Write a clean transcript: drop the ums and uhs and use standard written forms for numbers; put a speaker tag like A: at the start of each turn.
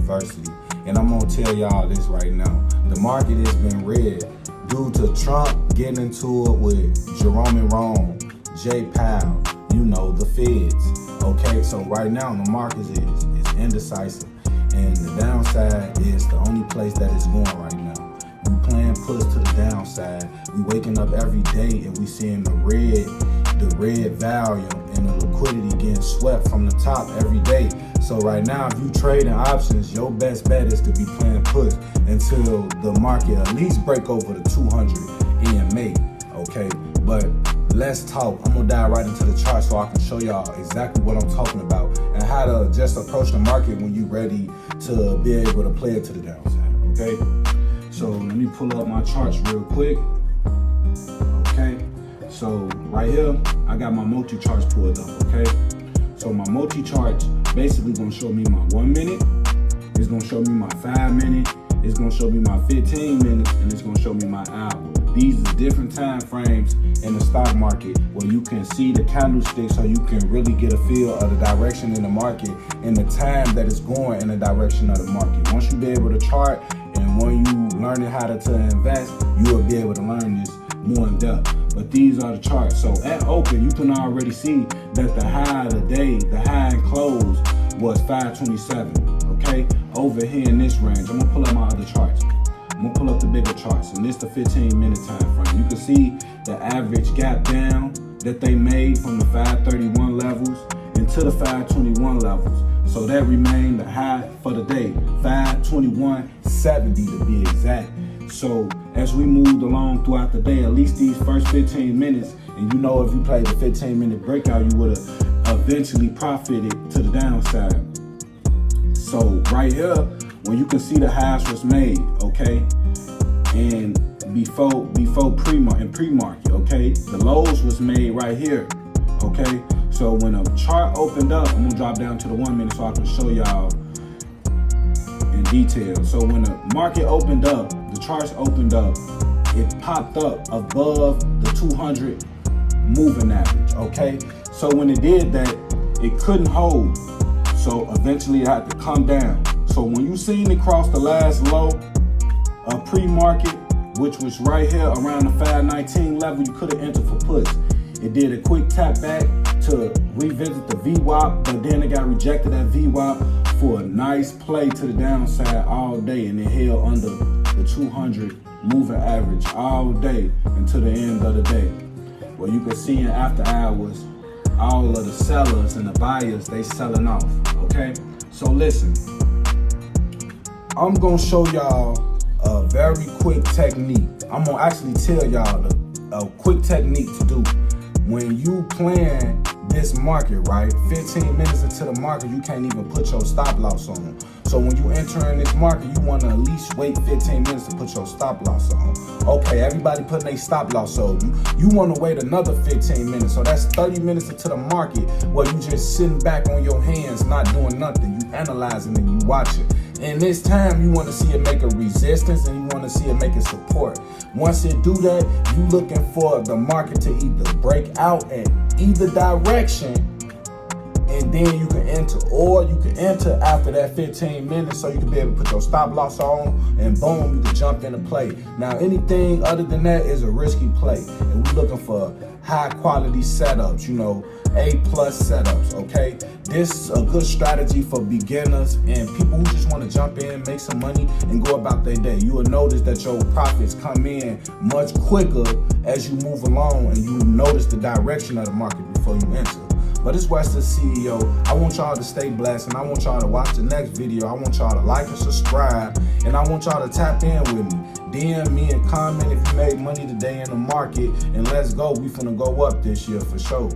A: adversity. And I'm gonna tell y'all this right now. The market has been red due to Trump getting into it with Jerome and Rome, Jay Powell, the feds. Okay, so right now the market is indecisive. And the downside is the only place that it's going right now. We playing push to the downside. We waking up every day and we seeing the red value and the liquidity getting swept from the top every day. So right now, if you trading options, your best bet is to be playing push until the market at least break over the 200 EMA, okay? But let's talk. I'm gonna dive right into the chart so I can show y'all exactly what I'm talking about and how to just approach the market when you're ready to be able to play it to the downside, okay? So let me pull up my charts real quick, okay? So right here, I got my multi-charts pulled up, okay? So my multi-charts basically gonna show me my 1 minute, it's gonna show me my 5 minute, it's gonna show me my 15 minutes, and it's gonna show me my hour. These are different time frames in the stock market where you can see the candlesticks so you can really get a feel of the direction in the market and the time that it's going in the direction of the market. Once you be able to chart and when you learning how to invest, you will be able to learn this more in depth. But these are the charts. So at open, you can already see that the high of the day, the high and close was 527, okay? Over here in this range, I'm gonna pull up my other charts. I'm gonna pull up the bigger charts, and this the 15-minute time frame. You can see the average gap down that they made from the 531 levels into the 521 levels. So that remained the high for the day, 521.70 to be exact. So as we moved along throughout the day, at least these first 15 minutes, and if you played the 15-minute breakout, you would have eventually profited to the downside. So right here, when you can see the highs was made, okay, and before pre-market, okay, the lows was made right here, okay. So when a chart opened up, I'm gonna drop down to the 1 minute so I can show y'all in detail. So when the market opened up, the charts opened up, it popped up above the 200 moving average, okay? So when it did that, it couldn't hold. So eventually it had to come down. So when you seen it cross the last low of pre-market, which was right here around the 519 level, you could have entered for puts. It did a quick tap back to revisit the VWAP, but then it got rejected at VWAP for a nice play to the downside all day, and it held under the 200 moving average all day until the end of the day. Well, you can see in after hours, all of the sellers and the buyers, they selling off, okay? So listen, I'm gonna show y'all a very quick technique. I'm gonna actually tell y'all a quick technique to do when you plan this market, right? 15 minutes into the market, you can't even put your stop loss on. So when you enter in this market, you want to at least wait 15 minutes to put your stop loss on. Okay, everybody putting their stop loss on. You want to wait another 15 minutes. So that's 30 minutes into the market where you just sitting back on your hands, not doing nothing. You analyzing and you watching. And this time you want to see it make a resistance and you want to see it make a support. Once it do that, you looking for the market to either break out in either direction, and then you can enter, or you can enter after that 15 minutes so you can be able to put your stop loss on, and boom, you can jump into play. Now anything other than that is a risky play, and we're looking for high quality setups, A+ setups, okay? This is a good strategy for beginners and people who just want to jump in, make some money, and go about their day. You will notice that your profits come in much quicker as you move along, and you notice the direction of the market before you enter. But it's WesTheCEO. I want y'all to stay blessed, and I want y'all to watch the next video. I want y'all to like and subscribe, and I want y'all to tap in with me. DM me and comment if you made money today in the market, and let's go. We finna go up this year for sure.